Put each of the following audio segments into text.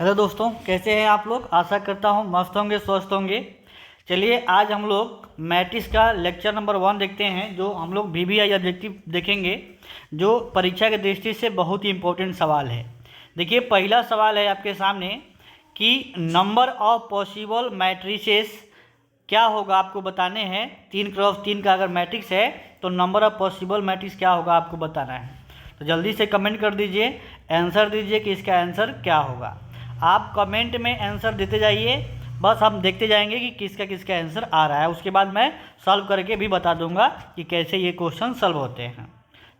Hello दोस्तों, कैसे हैं आप लोग। आशा करता हूं मस्त होंगे, स्वस्थ होंगे। चलिए आज हम लोग मैट्रिक्स का लेक्चर नंबर 1 देखते हैं, जो हम लोग वीवीआई ऑब्जेक्टिव देखेंगे, जो परीक्षा की दृष्टि से बहुत ही इम्पोर्टेंट सवाल है। देखिए पहला सवाल है आपके सामने कि नंबर ऑफ पॉसिबल मैट्रिसेस क्या होगा, आपको बताने हैं। 3x3 का अगर मैट्रिक्स है तो नंबर ऑफ पॉसिबल मैट्रिक्स क्या होगा आपको बताना है। तो जल्दी से कमेंट कर दीजिए, आंसर दीजिए कि इसका आंसर क्या होगा। आप कमेंट में आंसर देते जाइए, बस हम देखते जाएंगे कि किसका किसका आंसर आ रहा है। उसके बाद मैं सॉल्व करके भी बता दूंगा कि कैसे ये क्वेश्चन सॉल्व होते हैं।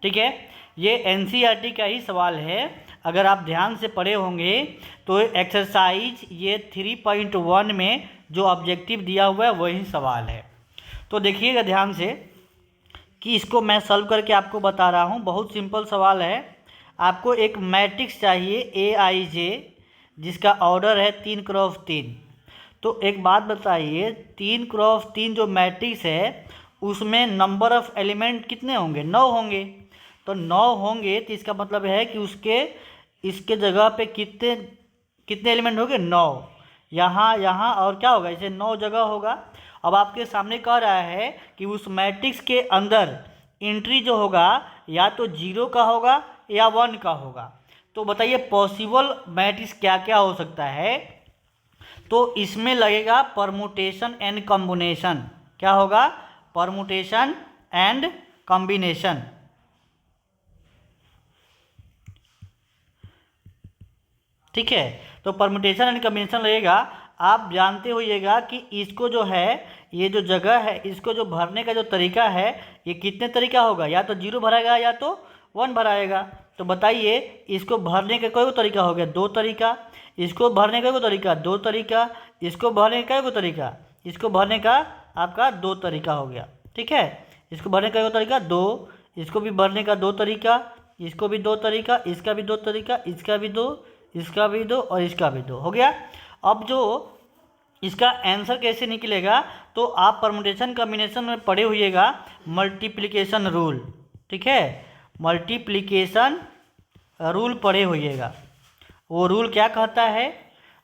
ठीक है, ये एनसीईआरटी का ही सवाल है। अगर आप ध्यान से पढ़े होंगे तो एक्सरसाइज ये 3.1 में जो ऑब्जेक्टिव दिया हुआ है वही सवाल है। तो देखिएगा ध्यान से कि इसको मैं सॉल्व करके आपको बता रहा हूँ। बहुत सिंपल सवाल है। आपको एक मैट्रिक्स चाहिए AIJ, जिसका ऑर्डर है 3x3। तो एक बात बताइए, 3x3 जो मैट्रिक्स है उसमें नंबर ऑफ एलिमेंट कितने होंगे? 9 होंगे। तो 9 होंगे तो इसका मतलब है कि इसके जगह पे कितने कितने एलिमेंट होंगे? 9। यहाँ और क्या होगा, इसे 9 जगह होगा। अब आपके सामने कह रहा है कि उस मैट्रिक्स के अंदर एंट्री जो होगा या तो 0 का होगा या 1 का होगा। तो बताइए पॉसिबल मैट्रिक्स क्या क्या हो सकता है। तो इसमें लगेगा परमुटेशन एंड कॉम्बिनेशन। क्या होगा? Permutation and combination. ठीक है, तो परमुटेशन एंड कॉम्बिनेशन लगेगा। आप जानते होइएगा कि इसको जो है, ये जो जगह है, इसको जो भरने का जो तरीका है, ये कितने तरीका होगा? या तो 0 भराएगा या तो 1 भराएगा। तो बताइए इसको भरने का कोई तरीका हो गया? 2 तरीका। इसको भरने का कोई तरीका? 2 तरीका। इसको भरने का कोई तरीका? इसको भरने का आपका 2 तरीका हो गया। ठीक है, इसको भरने का कोई तरीका 2, इसको भी भरने का 2 तरीका, इसको भी 2 तरीका, इसका भी 2 तरीका, इसका भी 2, इसका भी 2 और इसका भी 2 हो गया। अब जो इसका आंसर कैसे निकलेगा, तो आप परमुटेशन कॉम्बिनेशन में पढ़े होइएगा मल्टीप्लिकेशन रूल। ठीक है, मल्टीप्लिकेशन रूल पढ़े होइएगा। वो रूल क्या कहता है?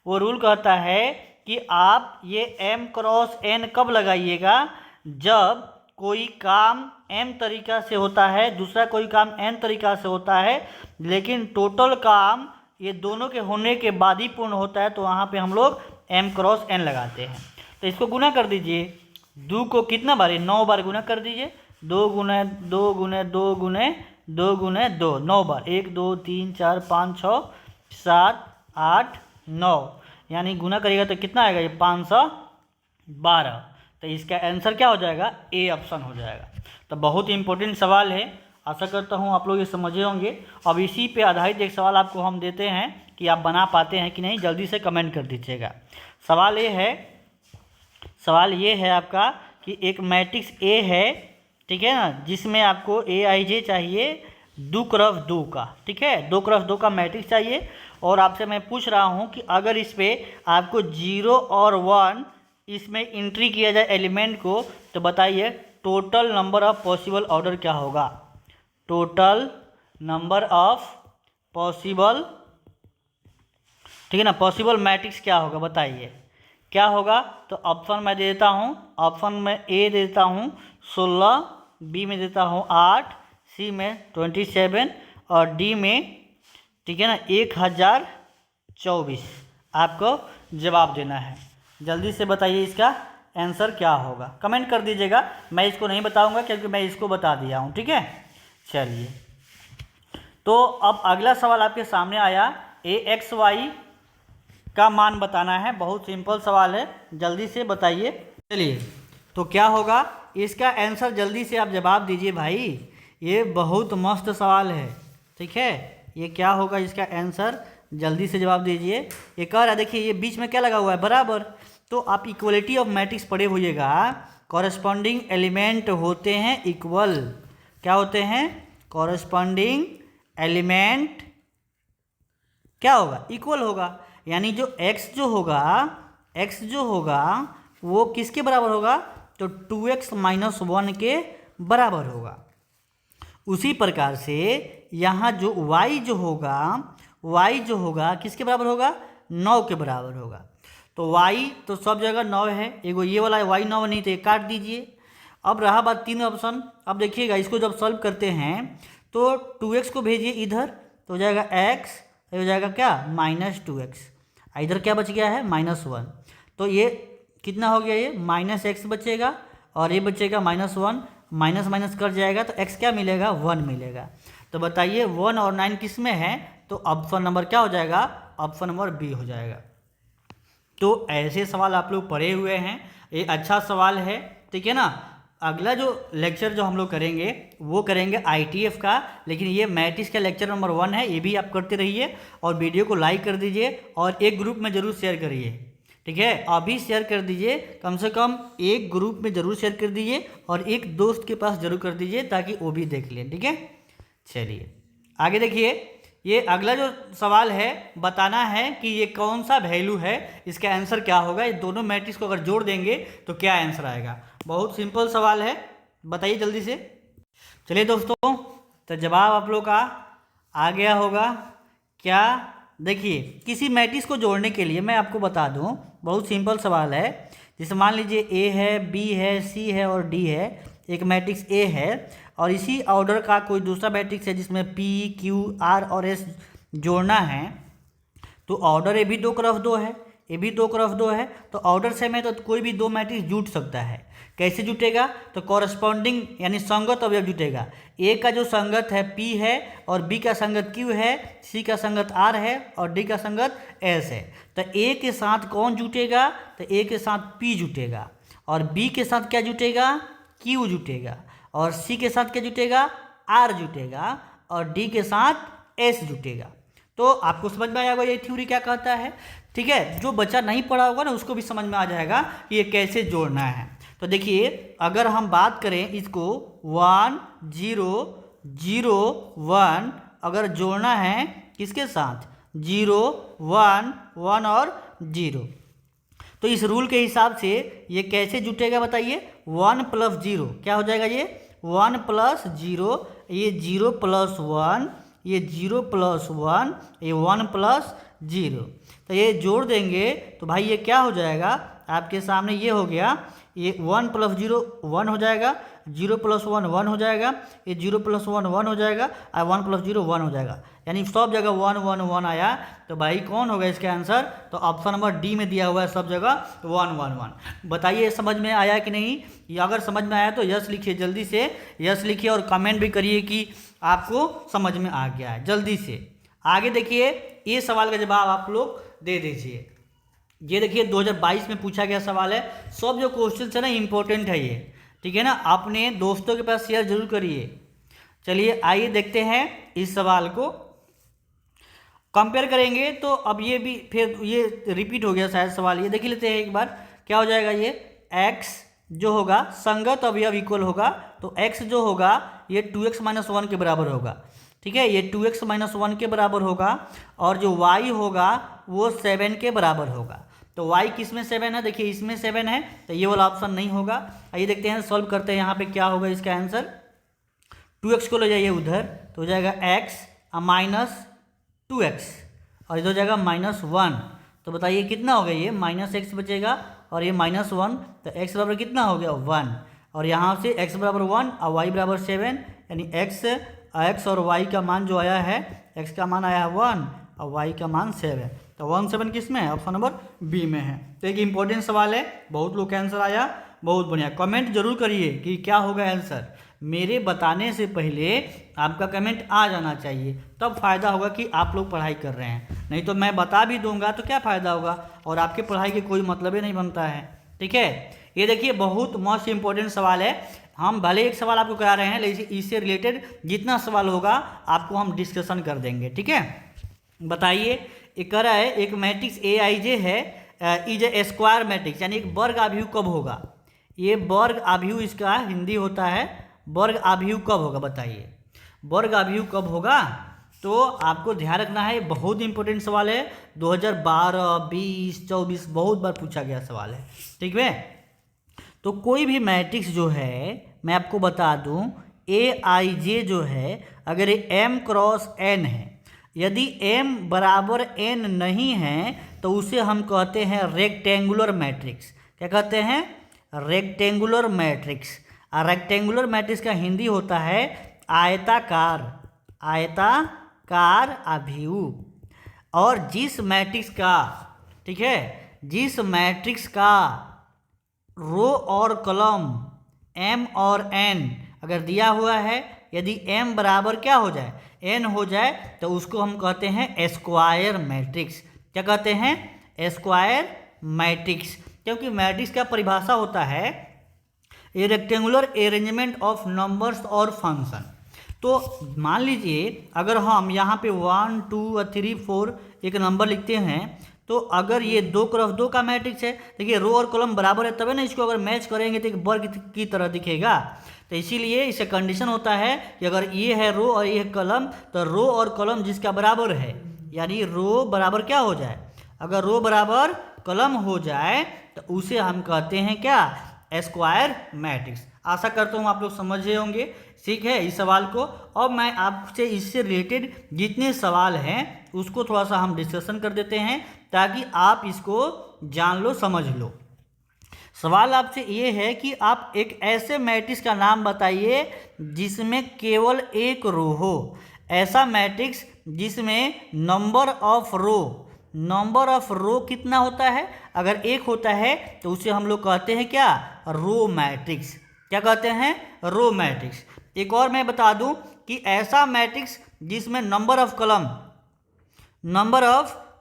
वो रूल कहता है कि आप ये m×n कब लगाइएगा? जब कोई काम m तरीका से होता है, दूसरा कोई काम n तरीका से होता है, लेकिन टोटल काम ये दोनों के होने के बाद ही पूर्ण होता है, तो वहाँ पे हम लोग m×n लगाते हैं। तो इसको गुना कर दीजिए। 2 को कितना बार? 9 बार गुना कर दीजिए। 2 गुने 2 गुने 2 गुने 2 गुने 2, 9 बार। 1 2 3 4 5 6 7 8 9, यानी गुना करिएगा तो कितना आएगा? ये 512। तो इसका आंसर क्या हो जाएगा? ए ऑप्शन हो जाएगा। तो बहुत ही इंपॉर्टेंट सवाल है। आशा करता हूँ आप लोग ये समझे होंगे। अब इसी पे आधारित एक सवाल आपको हम देते हैं कि आप बना पाते हैं कि नहीं, जल्दी से कमेंट कर दीजिएगा। सवाल ये है आपका कि एक मैट्रिक्स ए है, ठीक है ना, जिसमें आपको AIJ चाहिए 2x2 का। ठीक है, 2x2 का मैट्रिक्स चाहिए। और आपसे मैं पूछ रहा हूँ कि अगर इस पर आपको 0 और 1 इसमें एंट्री किया जाए एलिमेंट को, तो बताइए total number of possible order क्या होगा? टोटल नंबर ऑफ पॉसिबल, ठीक है ना, पॉसिबल मैट्रिक्स क्या होगा? बताइए क्या होगा। तो ऑप्शन मैं दे देता हूँ। ऑप्शन में ए दे देता हूँ 16, बी में देता हूँ 8, सी में 27 और डी में, ठीक है ना, 1024। आपको जवाब देना है। जल्दी से बताइए इसका आंसर क्या होगा। कमेंट कर दीजिएगा, मैं इसको नहीं बताऊंगा क्योंकि मैं इसको बता दिया हूँ। ठीक है, चलिए तो अब अगला सवाल आपके सामने आया। AXY का मान बताना है। बहुत सिंपल सवाल है, जल्दी से बताइए। चलिए तो क्या होगा इसका आंसर? जल्दी से आप जवाब दीजिए भाई, ये बहुत मस्त सवाल है। ठीक है, ये क्या होगा इसका आंसर? जल्दी से जवाब दीजिए। एक और देखिए, ये बीच में क्या लगा हुआ है? बराबर। तो आप इक्वलिटी ऑफ मैट्रिक्स पढ़े होइएगा। कॉरेस्पॉन्डिंग एलिमेंट होते हैं इक्वल। क्या होते हैं? कॉरेस्पॉन्डिंग एलिमेंट क्या होगा? इक्वल होगा। यानी जो x जो होगा वो किसके बराबर होगा? तो 2x - 1 के बराबर होगा। उसी प्रकार से यहाँ जो y जो होगा किसके बराबर होगा? 9 के बराबर होगा। तो y तो सब जगह 9 है, एगो ये वाला y 9 नहीं तो ये काट दीजिए। अब रहा बात 3 ऑप्शन। अब देखिएगा इसको जब सॉल्व करते हैं तो 2x को भेजिए इधर तो हो जाएगा x, हो जाएगा क्या -2x, इधर क्या बच गया है -1। तो ये कितना हो गया, ये -x बचेगा और ये बचेगा -1, माइनस माइनस कट जाएगा तो x क्या मिलेगा 1 मिलेगा। तो बताइए 1 और 9 किस में है, तो ऑप्शन नंबर क्या हो जाएगा, ऑप्शन नंबर बी हो जाएगा। तो ऐसे सवाल आप लोग पढ़े हुए हैं, ये अच्छा सवाल है, ठीक है ना। अगला जो लेक्चर जो हम लोग करेंगे वो करेंगे ITF का, लेकिन ये मैट्रिक्स का लेक्चर नंबर 1 है, ये भी आप करते रहिए और वीडियो को लाइक कर दीजिए और एक ग्रुप में ज़रूर शेयर करिए, ठीक है। अभी शेयर कर दीजिए, कम से कम एक ग्रुप में ज़रूर शेयर कर दीजिए और एक दोस्त के पास ज़रूर कर दीजिए ताकि वो भी देख लें, ठीक है। चलिए आगे देखिए, ये अगला जो सवाल है बताना है कि ये कौन सा वैल्यू है, इसका आंसर क्या होगा। ये दोनों मैट्रिक्स को अगर जोड़ देंगे तो क्या आंसर आएगा। बहुत सिंपल सवाल है, बताइए जल्दी से। चलिए दोस्तों, तो जवाब आप लोग का आ गया होगा क्या। देखिए किसी मैट्रिक्स को जोड़ने के लिए मैं आपको बता दूं, बहुत सिंपल सवाल है। जैसे मान लीजिए ए है, बी है, सी है और डी है। एक मैट्रिक्स ए है और इसी ऑर्डर का कोई दूसरा मैट्रिक्स है जिसमें पी, क्यू, आर और एस जोड़ना है। तो ऑर्डर ए भी 2 क्रॉस 2 है, ए भी 2 क्रॉस 2 है, तो ऑर्डर सेम है तो कोई भी 2 मैट्रिक्स जुट सकता है। कैसे जुटेगा, तो कॉरस्पॉन्डिंग यानी संगत अवयव जुटेगा। ए का जो संगत है P है और B का संगत Q है, C का संगत R है और D का संगत S है। तो A के साथ कौन जुटेगा, तो A के साथ P जुटेगा और B के साथ क्या जुटेगा, Q जुटेगा और C के साथ क्या जुटेगा, R जुटेगा और D के साथ S जुटेगा। तो आपको समझ में आया होगा ये थ्योरी क्या कहता है, ठीक है। जो बच्चा नहीं पढ़ा होगा ना उसको भी समझ में आ जाएगा कि ये कैसे जोड़ना है। तो देखिए अगर हम बात करें इसको 1 0 0 1 अगर जोड़ना है किसके साथ, 0 1 1 और 0, तो इस रूल के हिसाब से ये कैसे जुटेगा बताइए। 1 + 0 क्या हो जाएगा, ये 1 + 0, ये 0 + 1, ये 0 + 1, ये 1 + 0। तो ये जोड़ देंगे तो भाई ये क्या हो जाएगा आपके सामने, ये हो गया, ये 1 + 0 1 हो जाएगा, 0 + 1 1 हो जाएगा, ये 0 + 1 1 हो जाएगा और 1 + 0 1 हो जाएगा, यानी सब जगह 1 1 1 आया। तो भाई कौन होगा इसका आंसर, तो ऑप्शन नंबर डी में दिया हुआ है सब जगह 1 1 1। बताइए समझ में आया कि नहीं। या अगर समझ में आया तो यस लिखिए, जल्दी से यस लिखिए और कमेंट भी करिए कि आपको समझ में आ गया है, जल्दी से। आगे देखिए ये सवाल का जवाब आप लोग दे दीजिए। ये देखिए 2022 में पूछा गया सवाल है, सब जो क्वेश्चन है ना इंपॉर्टेंट है ये, ठीक है ना। अपने दोस्तों के पास शेयर जरूर करिए। चलिए आइए देखते हैं इस सवाल को, कंपेयर करेंगे। तो अब ये भी फिर ये रिपीट हो गया शायद सवाल, ये देख लेते हैं एक बार क्या हो जाएगा। ये x जो होगा संगत अवयव इक्वल होगा, तो x जो होगा ये 2x - 1 के बराबर होगा, ठीक है। ये 2x - 1 के बराबर होगा और जो y होगा वो 7 के बराबर होगा। तो y किस में 7 है, देखिए इसमें 7 है, तो ये वाला ऑप्शन नहीं होगा। आइए देखते हैं सॉल्व करते हैं, यहाँ पे क्या होगा इसका आंसर। 2x को ले जाइए उधर तो हो जाएगा x - 2x और इधर हो जाएगा -1। तो बताइए कितना हो गया, ये -x बचेगा और ये -1, तो x बराबर कितना हो गया 1 और यहाँ से x बराबर 1 और y बराबर 7, यानी x और y का मान जो आया है, x का मान आया है 1 और y का मान 7। तो 1 7 किस में है, ऑप्शन नंबर बी में है। तो एक इंपॉर्टेंट सवाल है, बहुत लोग का आंसर आया, बहुत बढ़िया। कमेंट जरूर करिए कि क्या होगा आंसर, मेरे बताने से पहले आपका कमेंट आ जाना चाहिए, तब फायदा होगा कि आप लोग पढ़ाई कर रहे हैं। नहीं तो मैं बता भी दूंगा तो क्या फ़ायदा होगा और आपके पढ़ाई के कोई मतलब ही नहीं बनता है, ठीक है। ये देखिए बहुत मोस्ट इंपॉर्टेंट सवाल है। हम भले एक सवाल आपको करा रहे हैं, लेकिन इससे रिलेटेड जितना सवाल होगा आपको हम डिस्कशन कर देंगे, ठीक है। बताइए ये कह रहा है एक मैट्रिक्स AIJ है, इज ए स्क्वायर मैट्रिक्स, यानी एक वर्ग आव्यूह कब होगा। ये वर्ग आव्यूह इसका हिंदी होता है, वर्ग आव्यूह कब होगा बताइए, वर्ग आव्यूह कब होगा। तो आपको ध्यान रखना है, बहुत इंपॉर्टेंट सवाल है, 2012 20 24 बहुत बार पूछा गया सवाल है, ठीक है। तो कोई भी मैट्रिक्स जो है मैं आपको बता दूं, AIJ जो है अगर ये M × N है, यदि m बराबर n नहीं है तो उसे हम कहते हैं रेक्टेंगुलर मैट्रिक्स। क्या कहते हैं? Rectangular matrix. और रेक्टेंगुलर मैट्रिक्स का हिंदी होता है आयताकार, आयताकार अभिव्यू। और जिस मैट्रिक्स का, ठीक है, जिस मैट्रिक्स का रो और कॉलम m और n अगर दिया हुआ है, यदि m बराबर क्या हो जाए, n हो जाए, तो उसको हम कहते हैं स्क्वायर मैट्रिक्स। क्या कहते हैं? Square matrix. क्योंकि मैट्रिक्स का परिभाषा होता है ए रेक्टेंगुलर अरेंजमेंट ऑफ नंबर्स और फंक्शन। तो मान लीजिए अगर हम यहाँ पे 1 2 3 4 एक नंबर लिखते हैं, तो अगर ये 2x2 का मैट्रिक्स है, देखिए रो और कॉलम बराबर है, तभी ना इसको अगर मैच करेंगे तो एक वर्ग की तरह दिखेगा। तो इसीलिए इसे कंडीशन होता है कि अगर ये है रो और ये है कॉलम, तो रो और कॉलम जिसका बराबर है, यानी रो बराबर क्या हो जाए, अगर रो बराबर कॉलम हो जाए तो उसे हम कहते हैं क्या, स्क्वायर मैट्रिक्स। आशा करता हूँ आप लोग समझे होंगे, ठीक है, इस सवाल को। अब मैं आपसे इससे रिलेटेड जितने सवाल हैं उसको थोड़ा सा हम डिस्कशन कर देते हैं ताकि आप इसको जान लो, समझ लो। सवाल आपसे ये है कि आप एक ऐसे मैट्रिक्स का नाम बताइए जिसमें केवल एक रो हो। ऐसा मैट्रिक्स जिसमें नंबर ऑफ रो कितना होता है, अगर एक होता है तो उसे हम लोग कहते हैं क्या, रो मैट्रिक्स। क्या कहते हैं? Row matrix. एक और मैं बता दूं कि ऐसा मैट्रिक्स जिसमें नंबर ऑफ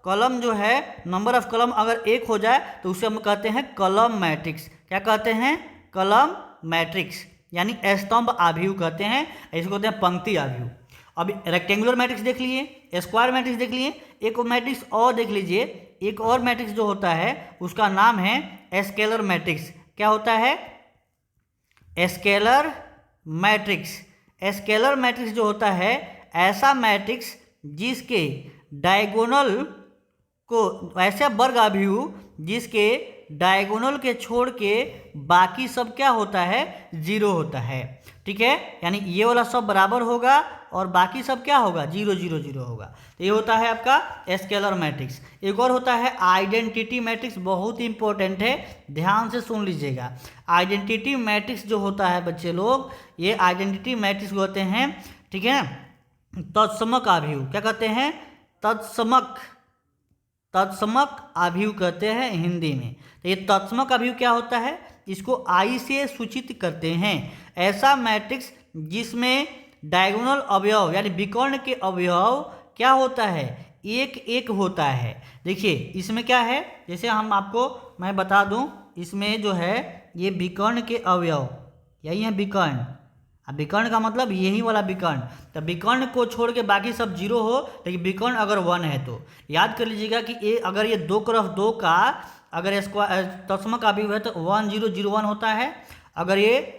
कॉलम जो है, नंबर ऑफ कॉलम अगर एक हो जाए तो उसे हम कहते हैं कॉलम मैट्रिक्स। क्या कहते हैं? कॉलम मैट्रिक्स, यानी स्तंभ आव्यूह कहते हैं, इसको कहते हैं पंक्ति आव्यूह। अभी रेक्टेंगुलर मैट्रिक्स देख लिए, स्क्वायर मैट्रिक्स देख लिए, एक मैट्रिक्स और देख लीजिए। एक और मैट्रिक्स जो होता है उसका नाम है स्केलर मैट्रिक्स। क्या होता है? Scalar matrix. स्केलर मैट्रिक्स जो होता है ऐसा मैट्रिक्स जिसके डायगोनल को, ऐसा वर्ग आव्यूह जिसके डायगोनल के छोड़ के बाकी सब क्या होता है, जीरो होता है। ठीक है, यानी ये वाला सब बराबर होगा और बाकी सब क्या होगा, 0 0 0 होगा। तो ये होता है आपका स्केलर मैट्रिक्स। एक और होता है आइडेंटिटी मैट्रिक्स, बहुत ही इंपॉर्टेंट है, ध्यान से सुन लीजिएगा। आइडेंटिटी मैट्रिक्स जो होता है बच्चे लोग, ये आइडेंटिटी मैट्रिक्स होते हैं, ठीक है, तत्समक आव्यूह। क्या कहते हैं? तत्समक आव्यूह कहते हैं हिंदी में। तो ये तत्समक आव्यूह क्या होता है, इसको आई से सूचित करते हैं। ऐसा मैट्रिक्स जिसमें डायगोनल अवयव यानी विकर्ण के अवयव क्या होता है, एक एक होता है। देखिए इसमें क्या है, जैसे हम आपको मैं बता दूं, इसमें जो है ये विकर्ण के अवयव, यही है विकर्ण। अब विकर्ण का मतलब यही वाला विकर्ण, तो विकर्ण को छोड़ के बाकी सब 0 हो, लेकिन विकर्ण अगर 1 है तो याद कर लीजिएगा कि अगर ये 2x2 का अगर तत्समक आव्यूह है तो 1 0 0 1 होता है। अगर ये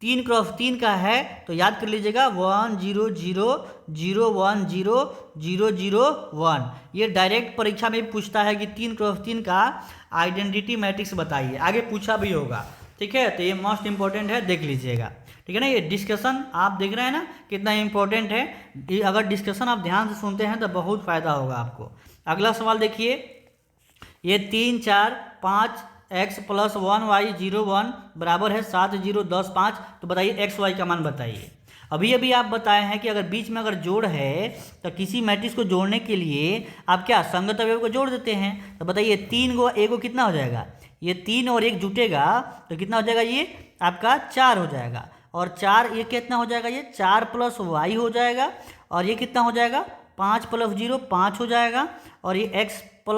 3x3 का है तो याद कर लीजिएगा 1 0 0 0 1 0 0 0 1। ये डायरेक्ट परीक्षा में भी पूछता है कि 3x3 का आइडेंटिटी मैट्रिक्स बताइए, आगे पूछा भी होगा। ठीक है, तो ये मोस्ट इंपॉर्टेंट है, देख लीजिएगा। ठीक है ना, ये डिस्कशन आप देख रहे हैं ना कितना इंपॉर्टेंट है। अगर डिस्कशन आप ध्यान से सुनते हैं तो बहुत फायदा होगा आपको। अगला सवाल देखिए, ये 3 4 5 x + 1 y 0 1 बराबर है 7 0 10 5। तो बताइए x y का मान बताइए। अभी आप बताए हैं कि अगर बीच में अगर जोड़ है तो किसी मैट्रिक्स को जोड़ने के लिए आप क्या संगत अवयव को जोड़ देते हैं। तो बताइए 3 को 1 को कितना हो जाएगा, ये 3 और 1 जुटेगा तो कितना हो जाएगा, ये आपका 4 हो जाएगा। और 4 ये कितना हो जाएगा, ये 4 + y हो जाएगा। और ये कितना हो जाएगा, 5 + 0 5 हो जाएगा। और ये x +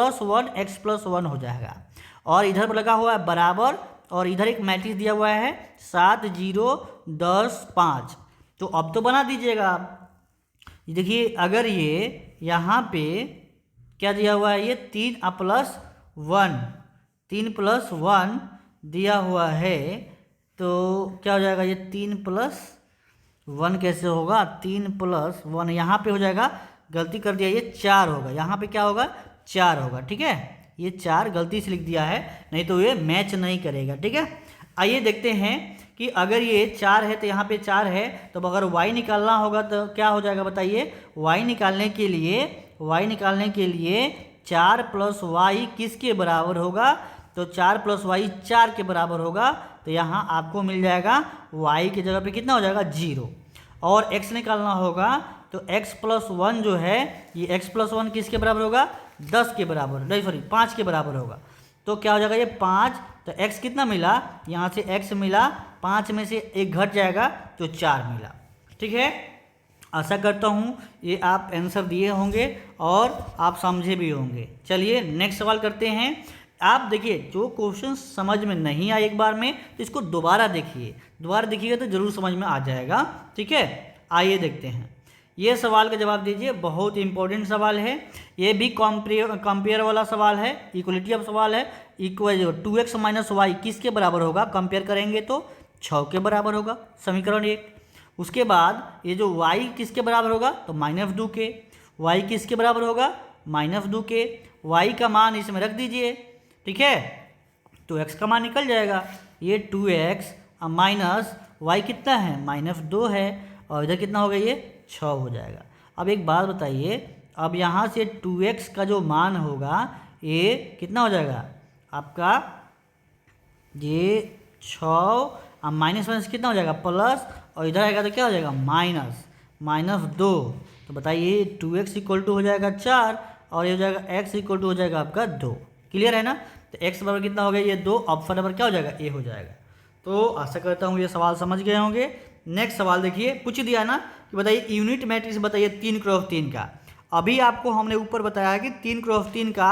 1 हो जाएगा। और इधर लगा हुआ है बराबर, और इधर एक मैट्रिक्स दिया हुआ है 7 0 10 5। तो अब तो बना दीजिएगा आप। देखिए अगर ये यहाँ पे क्या दिया हुआ है, ये 3 + 1 दिया हुआ है, तो क्या हो जाएगा, ये 3 + 1 कैसे होगा, 3 + 1 यहाँ पे हो जाएगा, गलती कर दिया, ये 4 होगा। यहाँ पे क्या होगा, 4 होगा। ठीक है, ये 4 गलती से लिख दिया है, नहीं तो ये मैच नहीं करेगा। ठीक है, आइए देखते हैं कि अगर ये 4 है तो यहाँ पे 4 है, तो अगर y निकालना होगा तो क्या हो जाएगा बताइए। y निकालने के लिए 4 प्लस वाई किसके बराबर होगा, तो 4 प्लस वाई 4 के बराबर होगा। तो यहाँ आपको मिल जाएगा y की जगह पे कितना हो जाएगा 0। और x निकालना होगा तो x प्लस 1 जो है, ये x प्लस 1 किसके बराबर होगा, 10 के बराबर, नहीं सॉरी 5 के बराबर होगा। तो क्या हो जाएगा ये 5, तो x कितना मिला, यहाँ से x मिला, 5 में से 1 घट जाएगा तो 4 मिला। ठीक है, आशा करता हूँ ये आप आंसर दिए होंगे और आप समझे भी होंगे। चलिए नेक्स्ट सवाल करते हैं। आप देखिए जो क्वेश्चन समझ में नहीं आए एक बार में तो इसको दोबारा देखिएगा तो ज़रूर समझ में आ जाएगा। ठीक है, आइए देखते हैं। ये सवाल का जवाब दीजिए, बहुत इंपॉर्टेंट सवाल है। ये भी कंपेयर वाला सवाल है, इक्वलिटी ऑफ सवाल है। इक्वल 2x माइनस वाई किसके बराबर होगा, कंपेयर करेंगे तो 6 के बराबर होगा, समीकरण 1। उसके बाद ये जो y किसके बराबर होगा, तो -2 के। y किसके बराबर होगा, -2 के। y का मान इसमें रख दीजिए। ठीक है, तो x का मान निकल जाएगा, ये 2x माइनस y कितना है, -2 है, और इधर कितना हो गया, ये 6 हो जाएगा। अब एक बात बताइए, अब यहाँ से 2x का जो मान होगा ये कितना हो जाएगा आपका, ये 6 माइनस माइनस कितना हो जाएगा प्लस, और इधर आएगा तो क्या हो जाएगा -2। तो बताइए 2x इक्वल टू हो जाएगा 4 और ये हो जाएगा x इक्वल टू हो जाएगा आपका 2। क्लियर है ना। तो x बराबर कितना हो गया, ये 2, ऑप्शन नंबर क्या हो जाएगा, ए हो जाएगा। तो आशा करता हूँ ये सवाल समझ गए होंगे। नेक्स्ट सवाल देखिए, पूछ दिया ना कि बताइए यूनिट मैट्रिक्स बताइए 3x3 का। अभी आपको हमने ऊपर बताया कि 3x3 का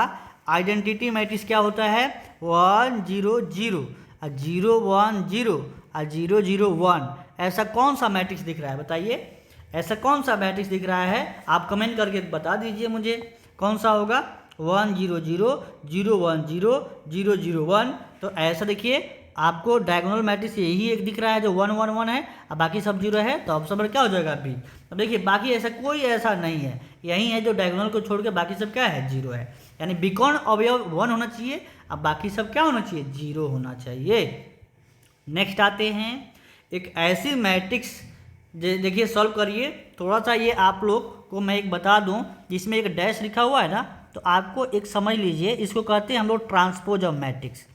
आइडेंटिटी मैट्रिक्स क्या होता है, 1 0 0 और 0 1 0 और 0 0 1। ऐसा कौन सा मैट्रिक्स दिख रहा है बताइए, ऐसा कौन सा मैट्रिक्स दिख रहा है, आप कमेंट करके बता दीजिए मुझे कौन सा होगा। 1 0 0 0 1 0 0 0 1। तो ऐसा देखिए आपको डायगोनल मैट्रिक्स यही एक दिख रहा है जो 1 1 1 है, और बाकी सब 0 है, तो ऑप्शन नंबर क्या हो जाएगा बी। अब देखिए बाकी ऐसा कोई ऐसा नहीं है, यही है जो डायगोनल को छोड़ के बाकी सब क्या है 0 है, यानी बीकॉन अवयव 1 होना चाहिए, अब बाकी सब क्या होना चाहिए 0 होना चाहिए। नेक्स्ट आते हैं, एक ऐसी मैट्रिक्स देखिए सॉल्व करिए। थोड़ा सा ये आप लोग को मैं एक बता दूं, जिसमें एक डैश लिखा हुआ है ना, तो आपको एक समझ लीजिए, इसको कहते हैं हम लोग ट्रांसपोज ऑफ मैट्रिक्स।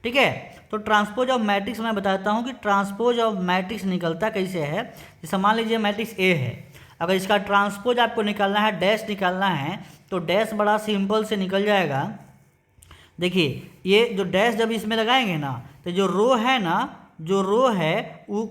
ठीक है, तो ट्रांसपोज ऑफ मैट्रिक्स मैं बताता हूँ कि ट्रांसपोज ऑफ मैट्रिक्स निकलता कैसे है। जैसे मान लीजिए मैट्रिक्स ए है, अगर इसका ट्रांसपोज आपको निकालना है, डैश निकालना है, तो डैश बड़ा सिंपल से निकल जाएगा। देखिए ये जो डैश जब इसमें लगाएंगे ना, तो जो रो है ना, जो रो है वो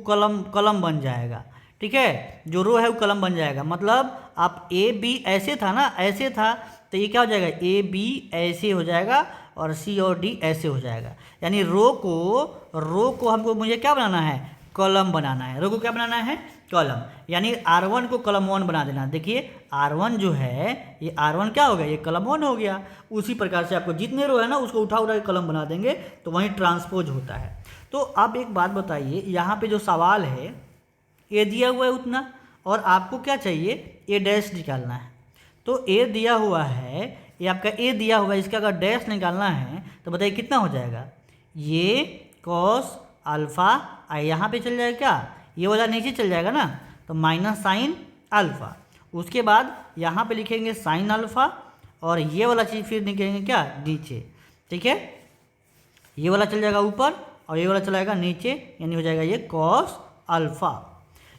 कलम बन जाएगा। ठीक है, जो रो है वो कलम बन जाएगा। मतलब आप ए बी ऐसे था ना, ऐसे था, तो ये क्या हो जाएगा, ए बी ऐसे हो जाएगा और सी और डी ऐसे हो जाएगा। यानी रो को हमको मुझे क्या बनाना है, कॉलम बनाना है। रो को क्या बनाना है, कॉलम। यानी R1 को कॉलम 1 बना देना। देखिए R1 जो है, ये R1 क्या हो गया, ये कॉलम 1 हो गया। उसी प्रकार से आपको जितने रो है ना उसको उठा के कॉलम बना देंगे, तो वहीं ट्रांसपोज होता है। तो अब एक बात बताइए, यहाँ पे जो सवाल है ए दिया हुआ है उतना, और आपको क्या चाहिए, ए डैश निकालना है। तो ए दिया हुआ है, ये आपका ए दिया हुआ है, इसका अगर डैश निकालना है तो बताइए कितना हो जाएगा, ये कॉस अल्फ़ा यहाँ पे चल जाएगा, क्या ये वाला नीचे चल जाएगा ना, तो माइनस साइन अल्फ़ा। उसके बाद यहाँ पे लिखेंगे साइन अल्फ़ा, और ये वाला चीज़ फिर लिखेंगे क्या, नीचे। ठीक है, ये वाला चल जाएगा ऊपर और ये वाला चला जाएगा नीचे, यानी हो जाएगा ये कॉस अल्फ़ा।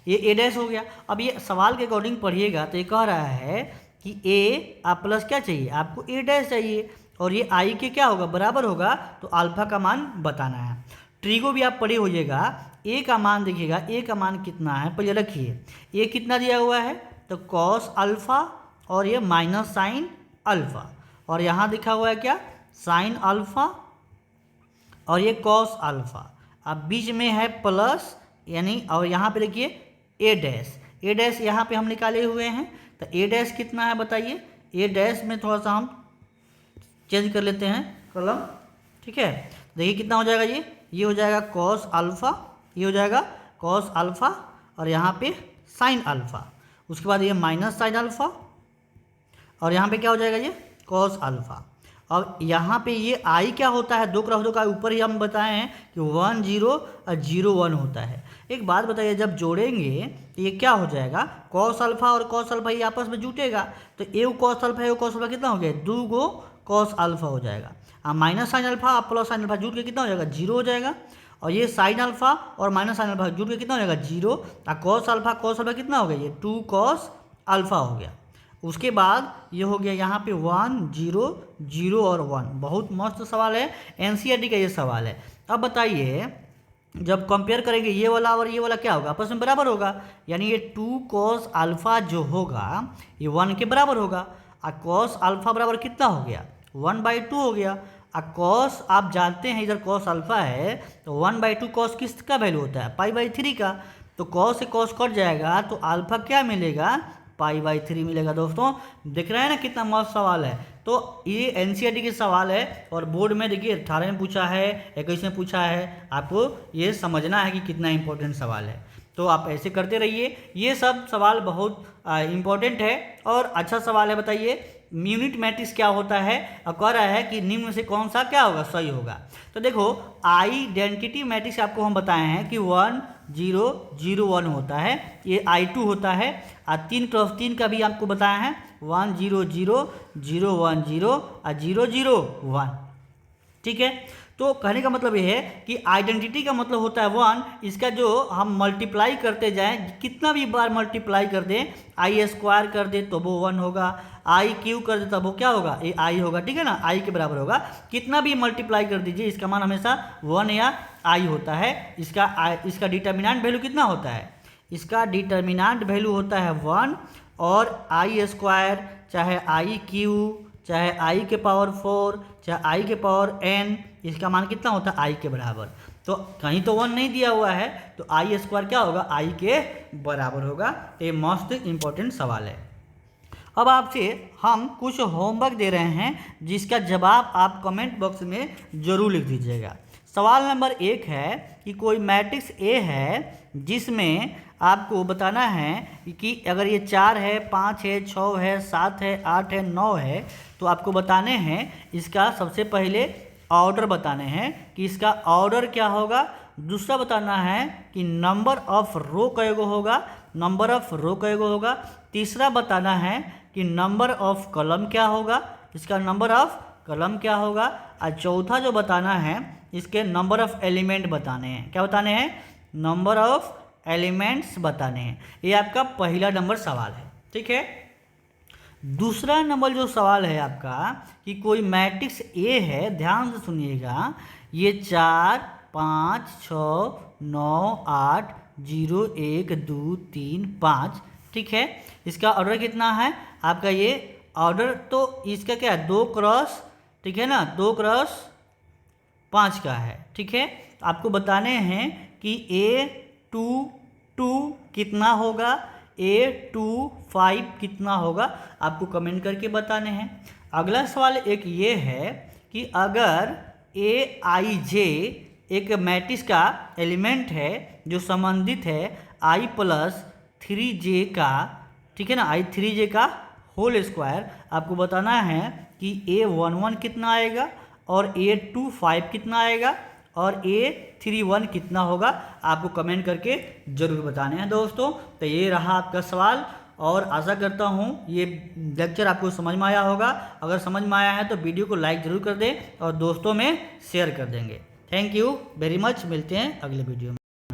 ये ए डैश हो गया। अब ये सवाल के अकॉर्डिंग पढ़िएगा तो ये कह रहा है कि ए आप प्लस क्या चाहिए, आपको ए डैश चाहिए, और ये आई के क्या होगा, बराबर होगा, तो अल्फ़ा का मान बताना है। ट्रिगो भी आप पढ़े होइएगा, ए का मान देखिएगा, ए का मान कितना है पहले रखिए। ए कितना दिया हुआ है, तो कॉस अल्फ़ा, और ये माइनस साइन अल्फ़ा, और यहाँ लिखा हुआ है क्या, साइन अल्फ़ा, और ये कॉस अल्फ़ा। अब बीच में है प्लस, यानी और यहाँ पे देखिए ए डैश। ए डैश यहाँ पे हम निकाले हुए हैं, तो ए डैश कितना है बताइए। ए डैश में थोड़ा सा हम चेंज कर लेते हैं कॉलम। ठीक है, देखिए कितना हो जाएगा, ये हो जाएगा कॉस अल्फ़ा, ये हो जाएगा कॉस अल्फ़ा, और यहाँ पे साइन अल्फ़ा। उसके बाद ये माइनस साइन अल्फ़ा, और यहाँ पे क्या हो जाएगा, ये कॉस अल्फ़ा। अब यहाँ पे ये आई क्या होता है, 2 क्रॉस 2 का ऊपर ही हम बताए हैं कि 1 0 और 0 1 होता है। एक बात बताइए, जब जोड़ेंगे तो ये क्या हो जाएगा, कॉस अल्फा और कॉस अल्फा ये आपस में जुटेगा, तो ए कॉस अल्फा ए कॉस अल्फा कितना हो गया, 2 गो कॉस अल्फा हो जाएगा। Minus sine alpha plus sine alpha जुट के कितना हो जाएगा, 0 हो जाएगा। और ये साइन अल्फा और माइनस साइन अल्फा जुट के कितना हो जाएगा, 0। और कॉस अल्फा कितना हो गया, ये 2 कॉस अल्फा हो गया। उसके बाद ये हो गया यहाँ पे 1 0 0 और 1। बहुत मस्त सवाल है, एनसीईआरटी का ये सवाल है। अब बताइए, जब कंपेयर करेंगे ये वाला और ये वाला क्या होगा, आपस में बराबर होगा, यानी ये 2 कॉस अल्फा जो होगा ये 1 के बराबर होगा। और कॉस अल्फा बराबर कितना हो गया, 1/2 हो गया। और कॉस आप जानते हैं इधर कॉस अल्फा है, तो 1/2 कॉस किसका वैल्यू होता है, पाई/3 का। तो कॉस से कॉस कट जाएगा तो अल्फा क्या मिलेगा, पाई/3 मिलेगा। दोस्तों दिख रहा है ना कितना मस्त सवाल है। तो ये एनसीईआरटी के सवाल है और बोर्ड में देखिए 18 में पूछा है, 21 में पूछा है। आपको ये समझना है कि कितना इंपॉर्टेंट सवाल है, तो आप ऐसे करते रहिए। ये सब सवाल बहुत इंपॉर्टेंट है और अच्छा सवाल है। बताइए यूनिट मैट्रिक्स क्या होता है, और कह रहा है कि निम्न में से कौन सा क्या होगा, सही होगा। तो देखो आइडेंटिटी मैट्रिक्स आपको हम बताए हैं कि 1 0 0 1 होता है, ये I2 होता है। और 3 क्रॉस 3 का भी आपको बताया है, 1 0 0 0 1 0 और 0 0 1। ठीक है, तो कहने का मतलब ये है कि आइडेंटिटी का मतलब होता है 1। इसका जो हम मल्टीप्लाई करते जाएं, कितना भी बार मल्टीप्लाई कर दें, I² कर दे तो वो 1 होगा, IQ कर दे तब वो क्या होगा, ये I होगा। ठीक है ना, I के बराबर होगा। कितना भी मल्टीप्लाई कर दीजिए इसका मान हमेशा 1 या I होता है। इसका डिटर्मिनेंट वैल्यू कितना होता है, इसका डिटर्मिनेंट वैल्यू होता है 1। और I² चाहे IQ चाहे I के पावर 4 चाहे I के पावर n, इसका मान कितना होता है, I के बराबर। तो कहीं तो 1 नहीं दिया हुआ है, तो I² क्या होगा, I के बराबर होगा। तो ये मस्त इंपॉर्टेंट सवाल है। अब आपसे हम कुछ होमवर्क दे रहे हैं जिसका जवाब आप कमेंट बॉक्स में ज़रूर लिख दीजिएगा। सवाल नंबर 1 है कि कोई मैट्रिक्स A है जिसमें आपको बताना है कि अगर ये 4 है, 5 है, 6 है, 7 है, 8 है, 9 है, तो आपको बताने हैं इसका सबसे पहले ऑर्डर बताने हैं कि इसका ऑर्डर क्या होगा। दूसरा बताना है कि नंबर ऑफ रो कैगो होगा, नंबर ऑफ रो कैगो होगा। तीसरा बताना है कि नंबर ऑफ कॉलम क्या होगा, इसका नंबर ऑफ कॉलम क्या होगा। और चौथा जो बताना है इसके नंबर ऑफ एलिमेंट बताने हैं। क्या बताने हैं, नंबर ऑफ एलिमेंट्स बताने हैं। ये आपका पहला नंबर सवाल है। ठीक है, दूसरा नंबर जो सवाल है आपका कि कोई मैट्रिक्स ए है, ध्यान से सुनिएगा, ये 4 5 6 9 8 0 1 2 3 5। ठीक है, इसका ऑर्डर कितना है आपका, ये ऑर्डर तो इसका क्या है, 2 क्रॉस, ठीक है ना, 2 क्रॉस 5 का है। ठीक है, आपको बताने हैं कि A2 कितना होगा, A25 कितना होगा, आपको कमेंट करके बताने हैं। अगला सवाल एक ये है कि अगर Aij एक मैट्रिक्स का एलिमेंट है जो संबंधित है I+3j का, ठीक है ना, I3j का होल स्क्वायर, आपको बताना है कि A11 कितना आएगा और A25 कितना आएगा और A31 कितना होगा। आपको कमेंट करके ज़रूर बताने हैं दोस्तों। तो ये रहा आपका सवाल और आशा करता हूँ ये लेक्चर आपको समझ में आया होगा। अगर समझ में आया है तो वीडियो को लाइक ज़रूर कर दें और दोस्तों में शेयर कर देंगे। थैंक यू वेरी मच, मिलते हैं अगले वीडियो में।